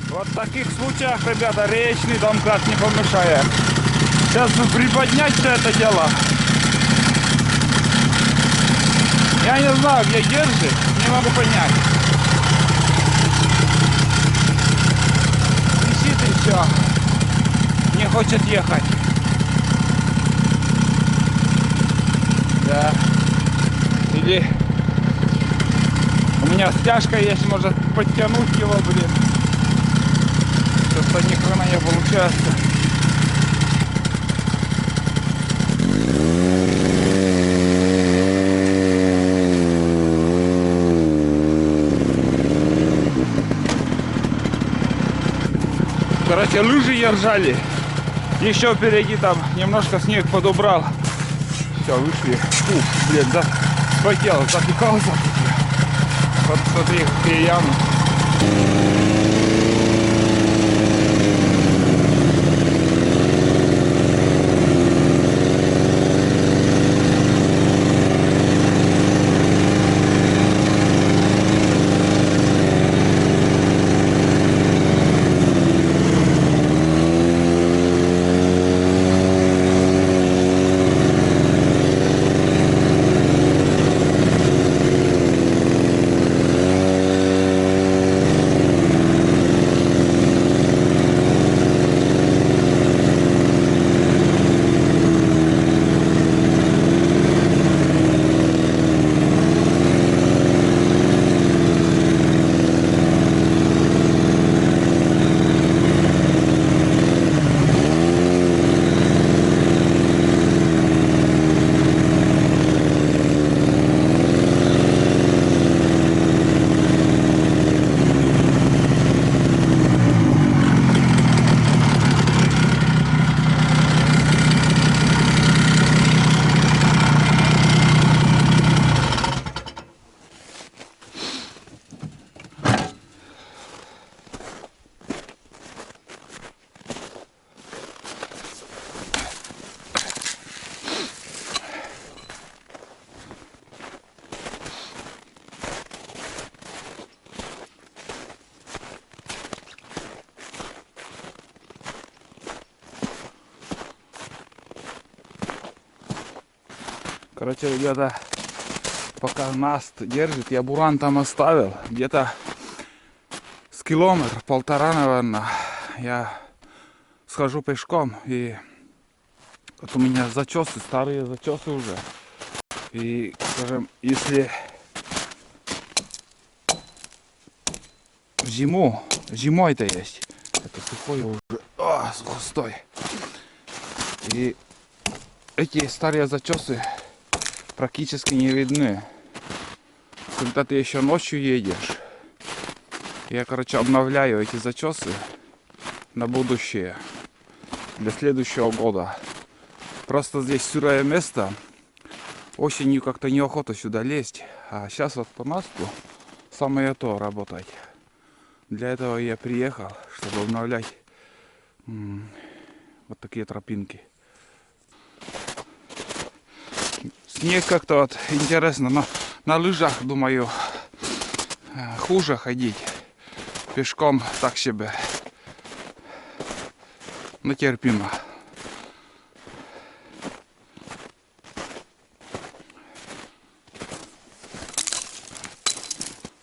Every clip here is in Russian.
Вот в таких случаях, ребята, речный домкрат не помешает. Сейчас бы приподнять все это дело. Я не знаю, где держит, не могу понять. Висит и все. Не хочет ехать. Да. Или у меня стяжка есть, может подтянуть его, блин. Что-то ни хрена не получается. Короче, лыжи держали. Еще впереди там немножко снег подубрал. Все, вышли. Фу, блин, да, спотел, запекался. Вот смотри, какие ямы. Короче, ребята, пока Наст держит, я буран там оставил. Где-то с километр, полтора, наверное, я схожу пешком. И вот у меня зачесы, старые зачесы уже. И, скажем, если зимой-то есть, это сухое уже, сухостой. И эти старые зачесы практически не видны. Когда ты еще ночью едешь, я, короче, обновляю эти зачесы на будущее, для следующего года. Просто здесь сырое место, осенью как-то неохота сюда лезть, а сейчас вот по Насту самое то работать. Для этого я приехал, чтобы обновлять вот такие тропинки. Снег как-то вот интересно, на лыжах, думаю, хуже ходить. Пешком так себе. Но терпимо.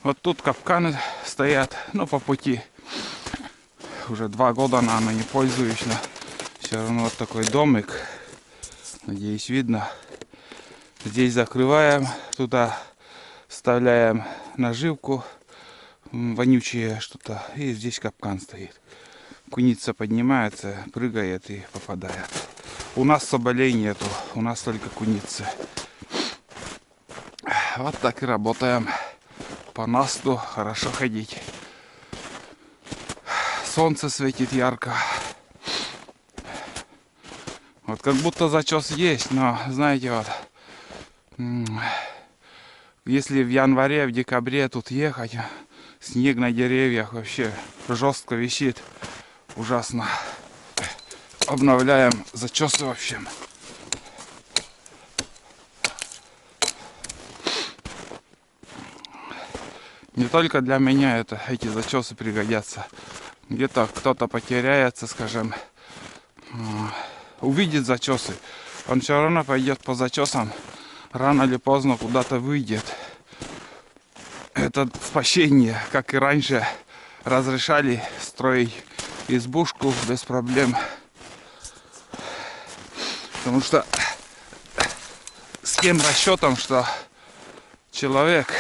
Вот тут капканы стоят, но по пути. Уже 2 года, наверное, не пользуюсь, но все равно вот такой домик. Надеюсь, видно. Здесь закрываем, туда вставляем наживку, вонючее что-то, и здесь капкан стоит. Куница поднимается, прыгает и попадает. У нас соболей нету, у нас только куницы. Вот так и работаем. По Насту хорошо ходить. Солнце светит ярко. Вот как будто зачес есть, но знаете, вот если в январе, в декабре тут ехать, снег на деревьях вообще жестко висит. Ужасно. Обновляем зачесы, в общем. Не только для меня эти зачесы пригодятся, где-то кто-то потеряется, скажем, увидит зачесы, он все равно пойдет по зачесам, рано или поздно куда-то выйдет. Это спасение, как и раньше разрешали строить избушку без проблем. Потому что с тем расчетом, что человек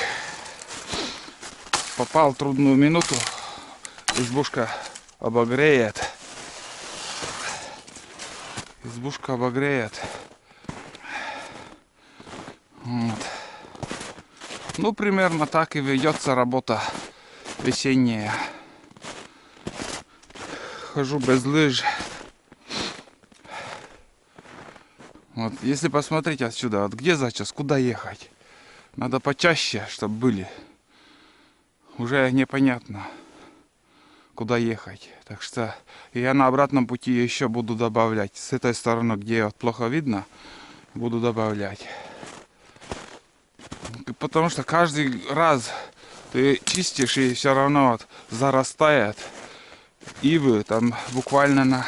попал в трудную минуту, избушка обогреет. Избушка обогреет. Вот. Ну, примерно так и ведется работа весенняя. Хожу без лыж. Вот, если посмотреть отсюда, вот где зачес, куда ехать? Надо почаще, чтобы были. Уже непонятно, куда ехать. Так что я на обратном пути еще буду добавлять. С этой стороны, где вот плохо видно, буду добавлять. Потому что каждый раз ты чистишь, и все равно вот зарастает ивы. Там буквально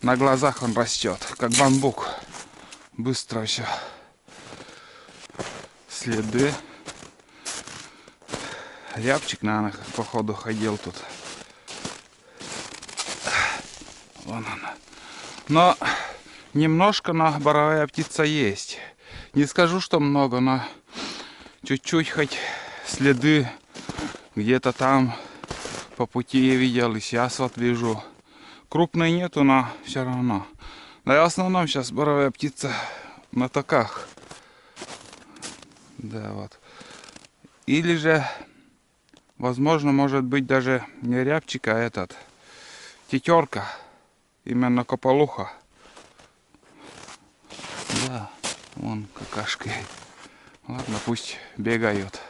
на глазах он растет, как бамбук. Быстро все. Следы. Рябчик, наверное, походу ходил тут. Вон она. Но немножко на боровая птица есть. Не скажу, что много, но чуть-чуть хоть следы где-то там по пути я видел, и сейчас вот вижу. Крупной нету, но все равно. Да и в основном сейчас боровая птица на токах. Да, вот. Или же, возможно, может быть даже не рябчик, а этот тетерка. Именно кополуха. Да, вон какашки. Ладно, пусть бегают.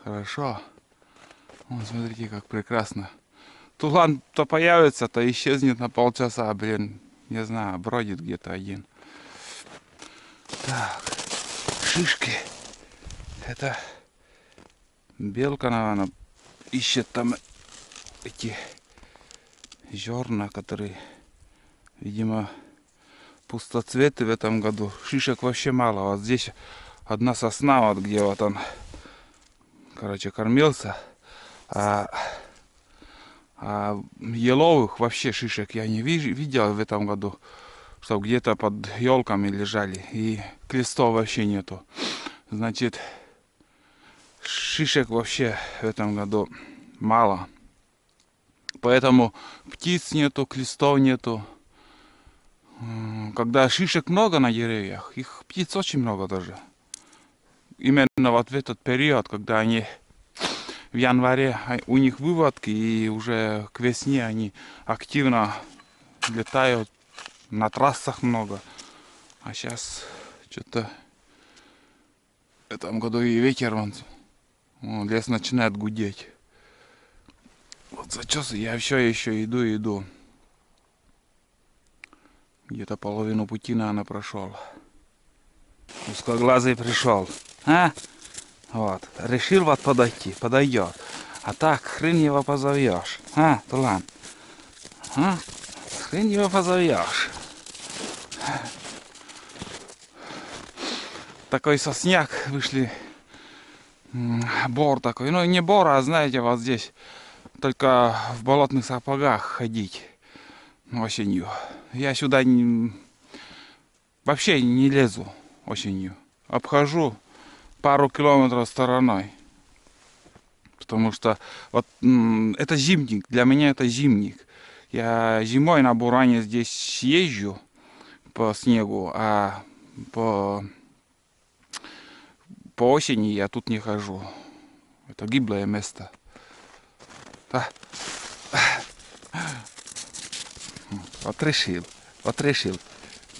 Хорошо. Вон, смотрите, как прекрасно. Тулан то появится, то исчезнет на полчаса, блин. Не знаю, бродит где-то один. Так, шишки. Это белка, наверное, ищет там эти зерна, которые, видимо, пустоцветы в этом году. Шишек вообще мало. Вот здесь одна сосна, вот где вот он, короче, кормился. А еловых вообще шишек я не видел в этом году, чтобы где-то под елками лежали. И листов вообще нету. Значит, шишек вообще в этом году мало. Поэтому птиц нету, листов нету. Когда шишек много на деревьях, их птиц очень много даже. Именно вот в этот период, когда они в январе, у них выводки, и уже к весне они активно летают, на трассах много. А сейчас что-то в этом году и ветер, лес начинает гудеть. Вот зачесы, я все еще иду. Где-то половину пути, наверное, прошел. Узкоглазый пришел. А? Вот. Решил вот подойти. Подойдет. А так хрен его позовешь. А, Тулан? А? Хрен его позовешь. Такой сосняк вышли. Бор такой. Ну, не бор, а знаете, вот здесь только в болотных сапогах ходить осенью. Я сюда вообще не лезу осенью. Обхожу пару километров стороной. Потому что вот это зимник. Для меня это зимник. Я зимой на буране здесь езжу по снегу, а по осени я тут не хожу. Это гиблое место. Вот решил.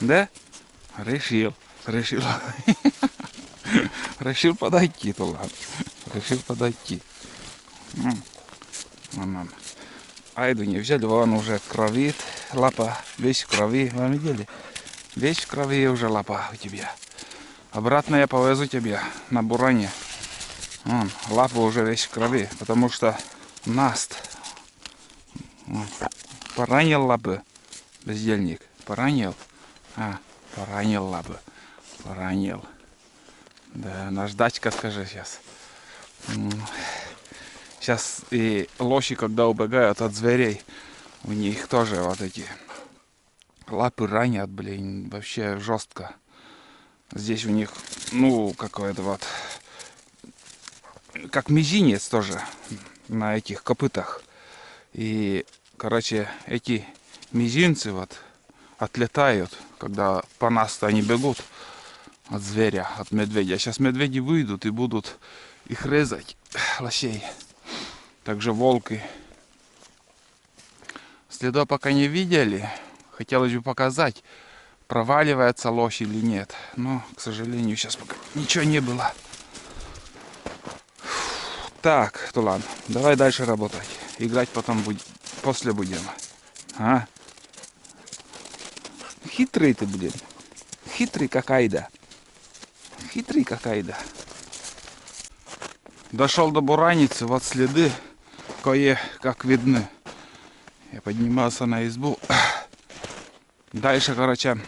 Да? Решил. Решил подойти, Тулан. Решил подойти. Айду не взяли, вон уже кровит. Лапа весь в крови. Вы видели? Весь в крови уже лапа у тебя. Обратно я повезу тебя на буране. Лапа уже весь в крови, потому что наст Поранил лапы. Бездельник. Поранил? Поранил лапы. Поранил. Да, наждачка, скажи сейчас. Сейчас и лоши, когда убегают от зверей, у них тоже вот эти лапы ранят, блин, вообще жестко. Здесь у них, ну, какой-то вот, как мизинец тоже на этих копытах. И, короче, эти мизинцы вот отлетают, когда по нас они бегут от зверя, от медведя. Сейчас медведи выйдут и будут их резать, лосей. Также волки. Следа пока не видели. Хотелось бы показать, проваливается лось или нет. Но, к сожалению, сейчас пока ничего не было. Так, Тулан, давай дальше работать. Играть потом после будем. А? Хитрый ты, блин. Хитрый как айда. Хитрый как айда. Дошел до бураницы, вот следы кое-как видны. Я поднимался на избу. Дальше, короче,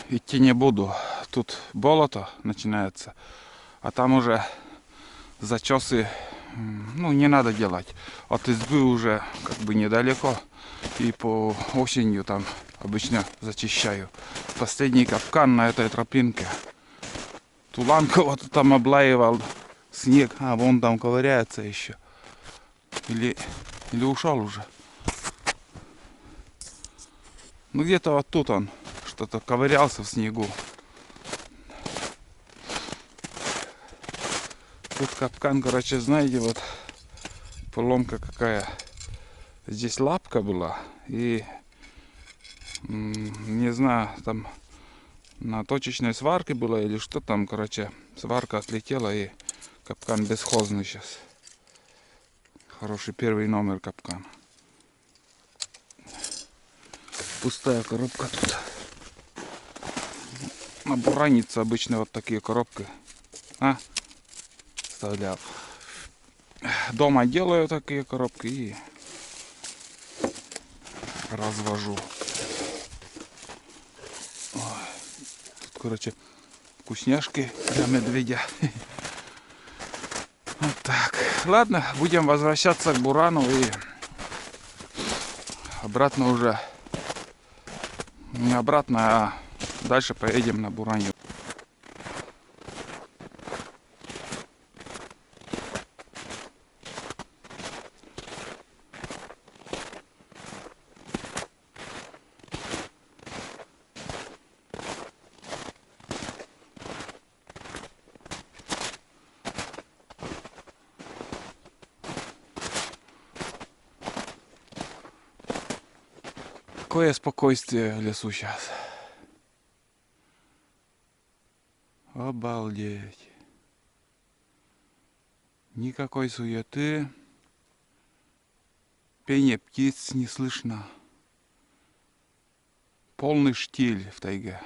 идти не буду. Тут болото начинается, а там уже зачесы, ну, не надо делать. От избы уже как бы недалеко. И по осенью там обычно зачищаю. Последний капкан на этой тропинке. Тулан кого-то там облаивал. Снег. Вон там ковыряется еще. Или ушел уже. Ну где-то вот тут он что-то ковырялся в снегу. Тут капкан, короче, знаете, вот поломка какая. Здесь лапка была. И не знаю, там на точечной сварке было или что там, короче, сварка отлетела и капкан бесхозный сейчас. Хороший первый номер капкан. Пустая коробка тут. На буранице обычно вот такие коробки. Вставлял. Дома делаю такие коробки и развожу. Ой. Тут, короче, вкусняшки для медведя. Вот так. Ладно, будем возвращаться к бурану и обратно уже. Не обратно, а дальше поедем на буране. Какое спокойствие в лесу сейчас. Обалдеть. Никакой суеты. Пение птиц не слышно. Полный штиль в тайге.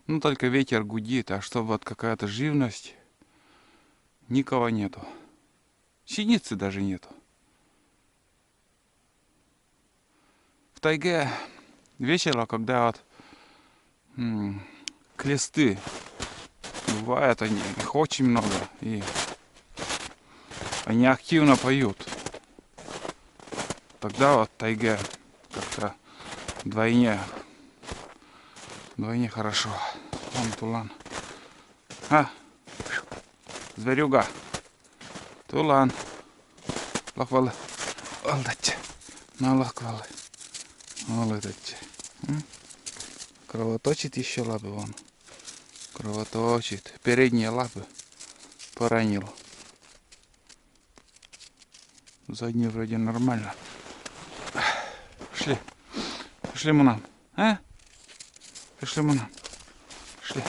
Ну, только ветер гудит, а что вот какая-то живность, никого нету. Синицы даже нету. В тайге весело, когда вот клесты бывают, их очень много, и они активно поют. Тогда вот в тайге как-то вдвойне хорошо. Вон Тулан. Зверюга. Тулан. Лохвалы. Алдать. На лохвалы. Молодец. Кровоточит еще лапы вон. Кровоточит. Передние лапы поранил. Задние вроде нормально. Пошли. Пошли мы нам. Пошли мы нам. Пошли.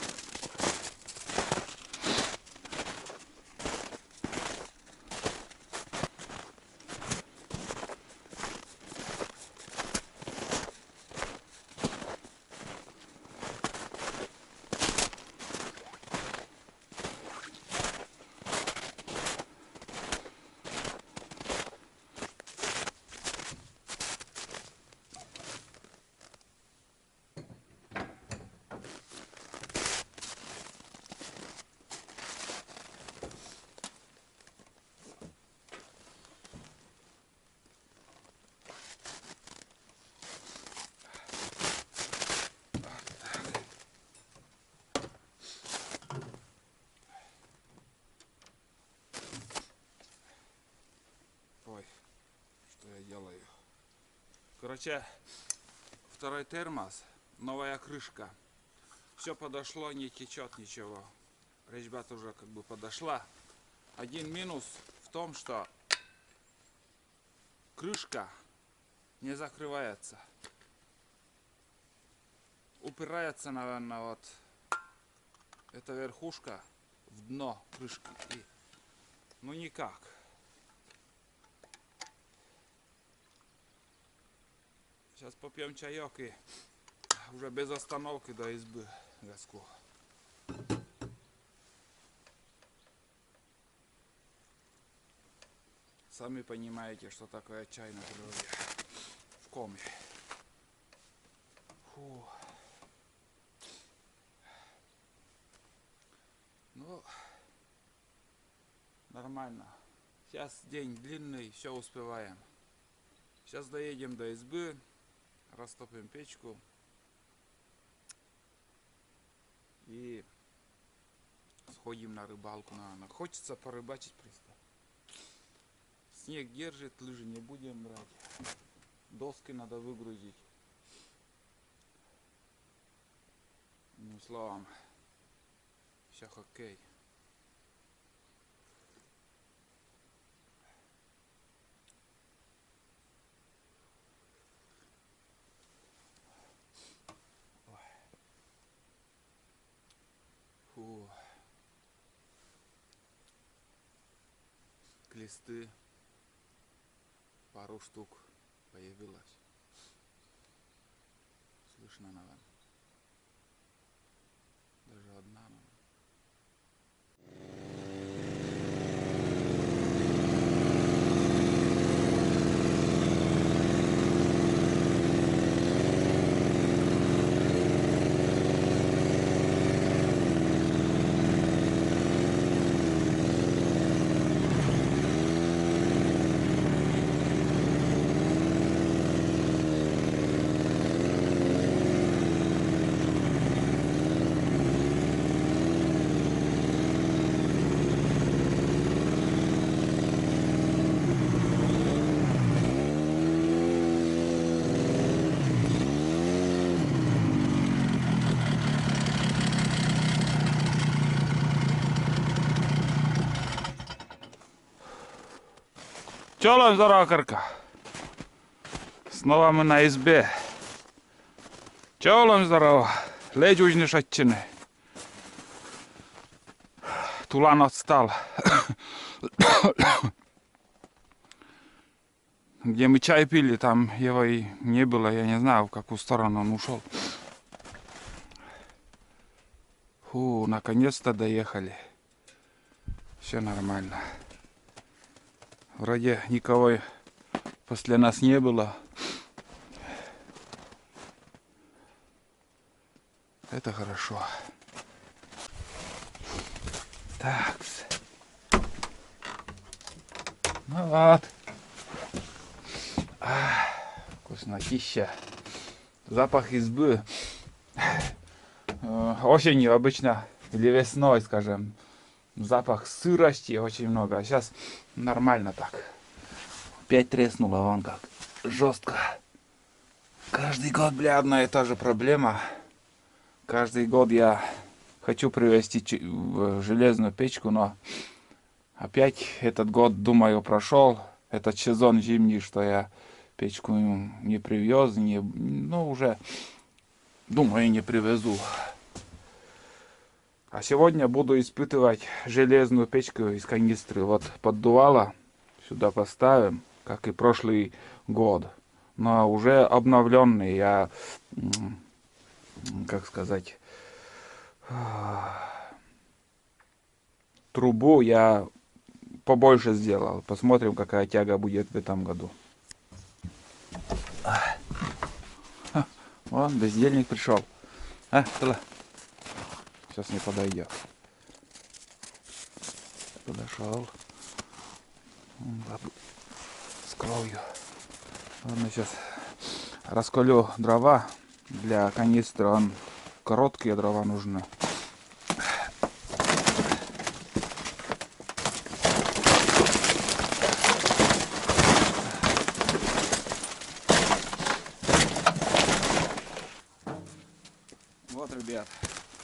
Короче, второй термос, новая крышка. Все подошло, не течет ничего. Резьба уже как бы подошла. Один минус в том, что крышка не закрывается. Упирается, наверное, вот эта верхушка в дно крышки. И, ну никак. Сейчас попьем чаек и уже без остановки до избы газку. Сами понимаете, что такое чай на природе в Коми. Фу. Ну, нормально. Сейчас день длинный, все успеваем. Сейчас доедем до избы, растопим печку и сходим на рыбалку. Наверное. Хочется порыбачить просто. Снег держит, лыжи не будем брать. Доски надо выгрузить. Ну, словом, все окей. Фу. Клесты. Пару штук появилось. Слышно, наверное. Даже одна, наверное. Чолом здорово, Карка. Снова мы на избе. Чолом здорово. Ледь уж не шатчины. Тулан отстал. Где мы чай пили, там его и не было. Я не знаю, в какую сторону он ушел. Фу, наконец-то доехали. Все нормально. Вроде никого после нас не было. Это хорошо. Так. Ну вот. Вкуснотища. Запах избы. Осенью обычно или весной, скажем, запах сырости очень много. А сейчас нормально так. Опять треснуло, вон как жестко. Каждый год, бля, одна и та же проблема. Каждый год я хочу привезти железную печку, но опять этот год, думаю, прошел. Этот сезон зимний, что я печку не привез, ну уже, думаю, не привезу. А сегодня буду испытывать железную печку из канистры. Вот поддувало, сюда поставим, как и прошлый год. Но уже обновленный, я, как сказать, трубу я побольше сделал. Посмотрим, какая тяга будет в этом году. Вон, бездельник пришел. Сейчас не подойдет. Подошел. С кровью. Ладно, сейчас расколю дрова для канистры. Он короткие дрова нужны.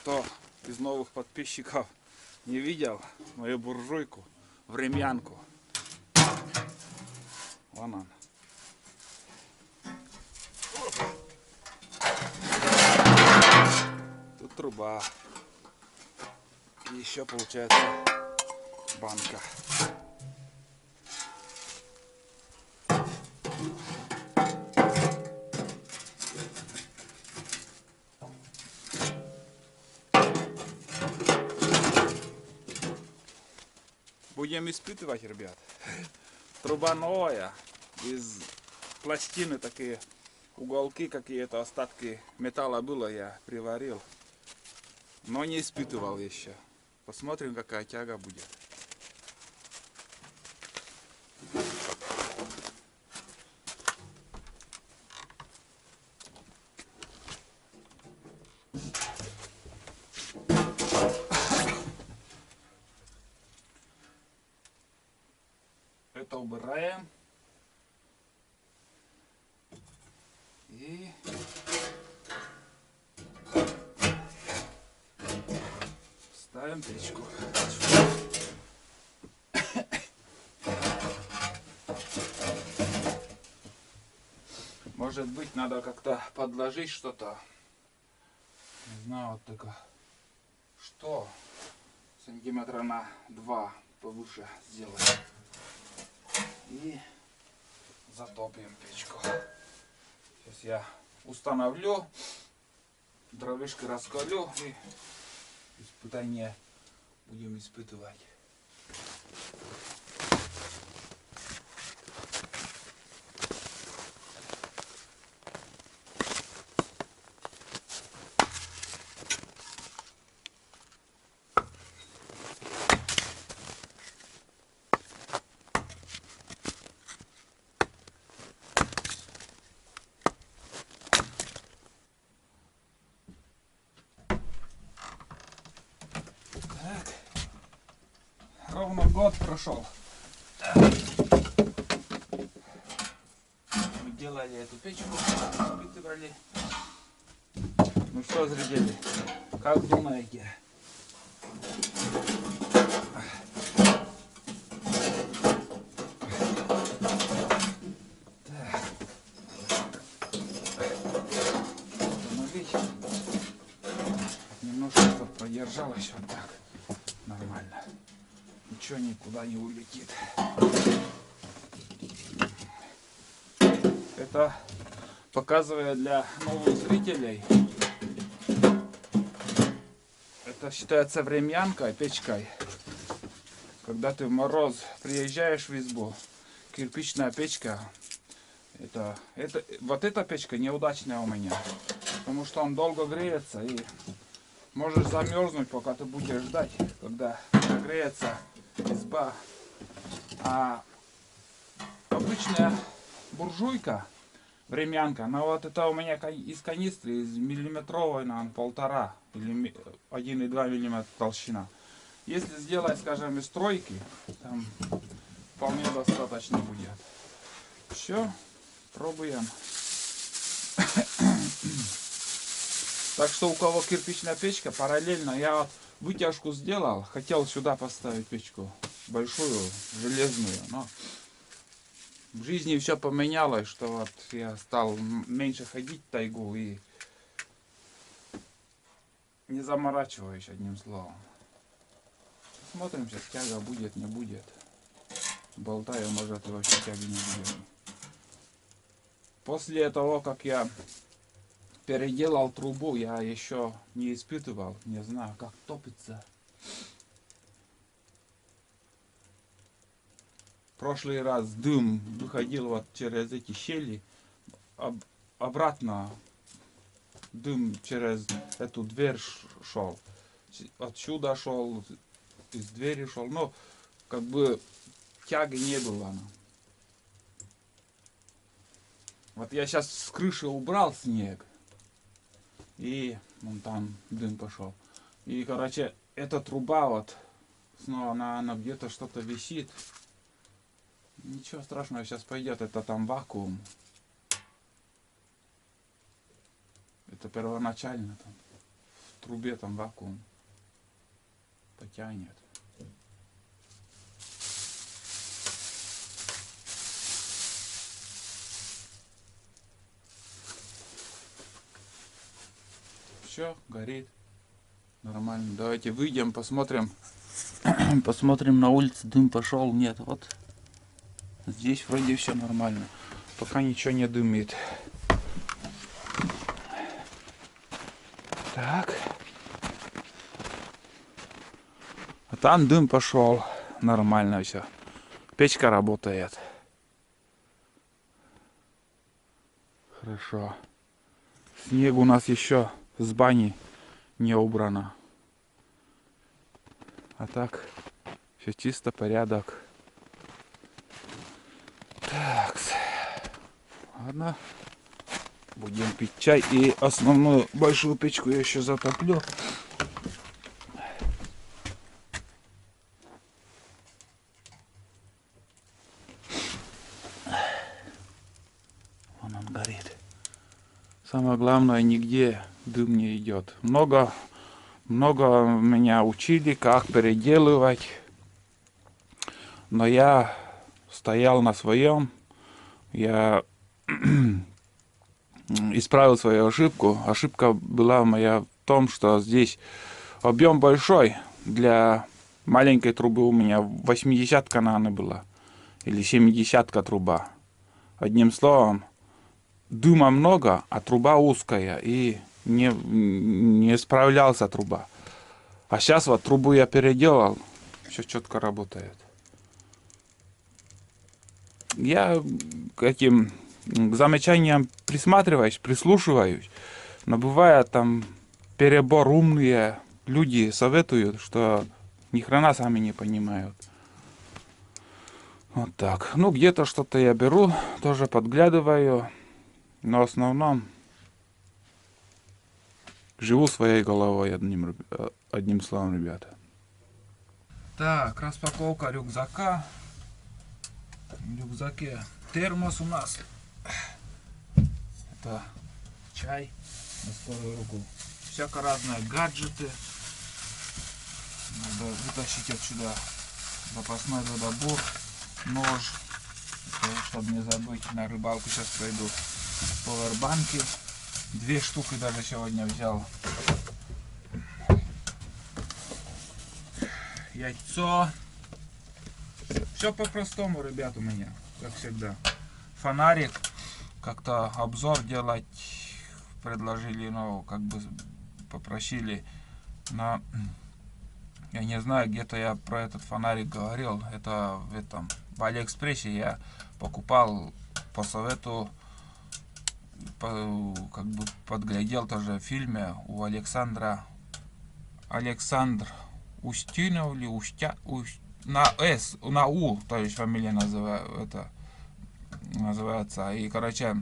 Кто из новых подписчиков не видел мою буржуйку, времянку. Вон она. Тут труба. И еще получается банка. Будем испытывать, ребят. Труба новая, из пластины такие уголки, какие-то остатки металла было, я приварил. Но не испытывал еще. Посмотрим, какая тяга будет. Это убираем. И ставим печку. Может быть, надо как-то подложить что-то. Не знаю, вот такое. Что? Сантиметра на 2 повыше сделать. И затопим печку. Сейчас я установлю, дровишки раскалю и испытание будем испытывать. Ровно год прошел. Мы делали эту печку, испытывали. Ну что, зрители, как думаете? Так. Установить. Немножко чтобы продержалось вот так. Нормально. Ничего никуда не улетит. Это показываю для новых зрителей. Это считается времянкой, печкой. Когда ты в мороз приезжаешь в избу, кирпичная печка, вот эта печка неудачная у меня. Потому что он долго греется и можешь замерзнуть, пока ты будешь ждать, когда нагреется изба. А обычная буржуйка, времянка, но вот это у меня из канистры, из миллиметровой, наверное, 1,5 или 1,2 миллиметра толщина. Если сделать, скажем, из тройки, там вполне достаточно будет. Все, пробуем. Так что у кого кирпичная печка, параллельно я вот вытяжку сделал, хотел сюда поставить печку большую, железную, но в жизни все поменялось, что вот я стал меньше ходить в тайгу и не заморачиваюсь, одним словом. Смотрим, сейчас тяга будет, не будет. Болтаю, может, и вообще тяги не будет. После того, как я переделал трубу, я еще не испытывал, не знаю, как топится. Прошлый раз дым выходил вот через эти щели, обратно дым через эту дверь шел. Отсюда шел, из двери шел, но как бы тяги не было. Вот я сейчас с крыши убрал снег, и вон там дым пошел. И, короче, эта труба вот, снова она где-то что-то висит. Ничего страшного, сейчас пойдет, это там вакуум. Это первоначально там. трубе там вакуум потянет. Все, горит. Нормально. Давайте выйдем, посмотрим. Посмотрим на улице, дым пошел. Нет, вот здесь вроде все нормально. Пока ничего не дымит. Так. А там дым пошел. Нормально все. Печка работает. Хорошо. Снег у нас еще с бани не убрано. А так, все чисто, порядок. Так, ладно. Будем пить чай. И основную большую печку я еще затоплю. Вон он горит. Самое главное, нигде дым не идет. Много меня учили, как переделывать. Но я стоял на своем. Я исправил свою ошибку. Ошибка была моя в том, что здесь объем большой. Для маленькой трубы у меня 80-ка, наверное, была. Или 70-ка труба. Одним словом, дыма много, а труба узкая. И не справлялся труба. А сейчас вот трубу я переделал. Все четко работает. Я к этим замечаниям присматриваюсь, прислушиваюсь. Но бывает там перебор, умные люди советуют, что ни хрена сами не понимают. Вот так. Ну, где-то что-то я беру, тоже подглядываю. Но в основном живу своей головой, одним словом, ребята. Так, распаковка рюкзака. В рюкзаке термос у нас. Это чай на скорую руку. Всяко разные гаджеты. Надо вытащить отсюда запасной водобур, нож, чтобы не забыть. На рыбалку сейчас пойду. Повербанки. 2 штуки даже сегодня взял. Яйцо. Все по-простому, ребят, у меня, как всегда. Фонарик. Как-то обзор делать предложили, но как бы попросили. Но я не знаю, где-то я про этот фонарик говорил. Это в Алиэкспрессе я покупал по совету. Как бы подглядел тоже в фильме у Александр Устинов или на У, то есть фамилия называется. И короче,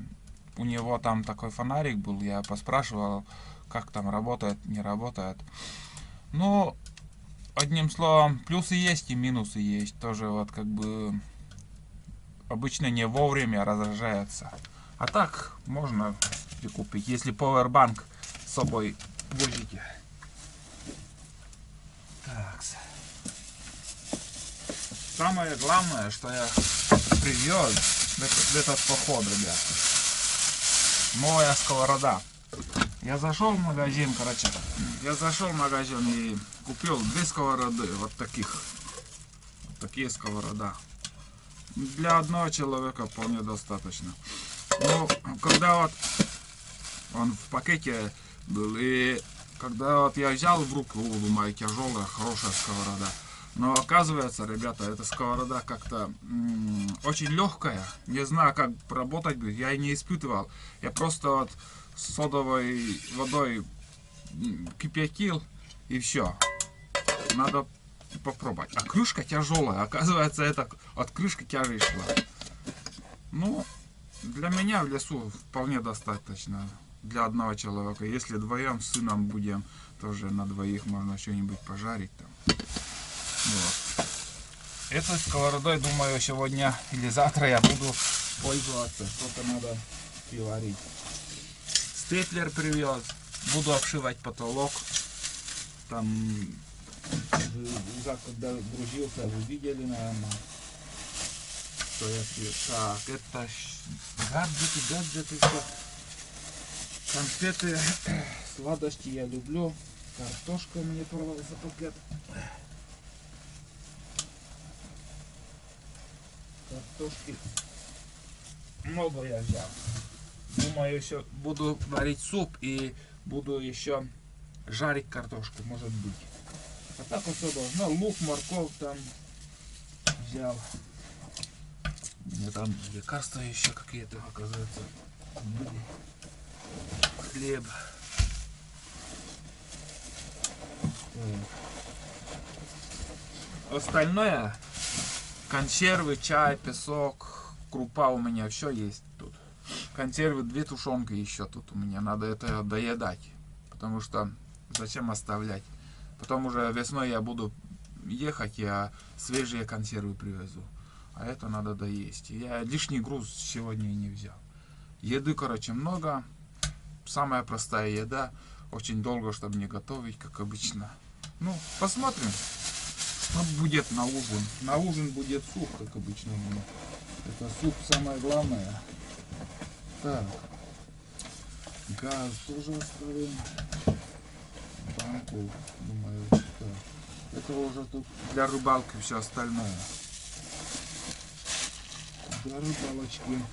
у него там такой фонарик был, я поспрашивал, как там работает, не работает. Ну, одним словом, плюсы есть и минусы есть. Тоже вот как бы обычно не вовремя разряжается. А так можно прикупить, если Powerbank с собой возите. Так. Самое главное, что я привез в этот поход, ребят. Новая сковорода. Я зашел в магазин, и купил 2 сковороды, вот таких. Вот такие сковорода. Для одного человека вполне достаточно. Но когда вот он в пакете был, и когда вот я взял в руку, думаю, тяжелая, хорошая сковорода. Но оказывается, ребята, эта сковорода как-то очень легкая. Не знаю, как работать будет, я и не испытывал. Я просто вот содовой водой кипятил, и все. Надо попробовать. А крышка тяжелая. Оказывается, это от крышки тяжесть шла. Ну, для меня в лесу вполне достаточно. Для одного человека. Если вдвоем с сыном будем, тоже на двоих можно что-нибудь пожарить там. Вот. Этой сковородой, думаю, сегодня или завтра я буду пользоваться. Только надо приварить. Степлер привез. Буду обшивать потолок. Там, уже когда грузился, вы видели, наверное, что я пью. Так, это гаджеты, все. Конфеты, сладости я люблю. Картошка мне порвался пакет. Картошки много я взял. Думаю, еще буду варить суп и буду еще жарить картошку, может быть. А так особо. Ну, лук, морковь там взял. Мне там лекарства еще какие-то, оказывается, были. Хлеб. Остальное, консервы, чай, песок, крупа у меня все есть тут. Консервы, 2 тушенки еще тут у меня, надо это доедать, потому что зачем оставлять. Потом уже весной я буду ехать, я свежие консервы привезу, а это надо доесть. Я лишний груз сегодня и не взял. Еды, короче, много, самая простая еда, очень долго, чтобы не готовить, как обычно. Ну, посмотрим. Что будет на ужин? На ужин будет суп, как обычно у меня. Это суп самое главное. Так. Газ тоже оставим. Банку, думаю, так. Это уже тут для рыбалки все остальное. Для рыбалочки.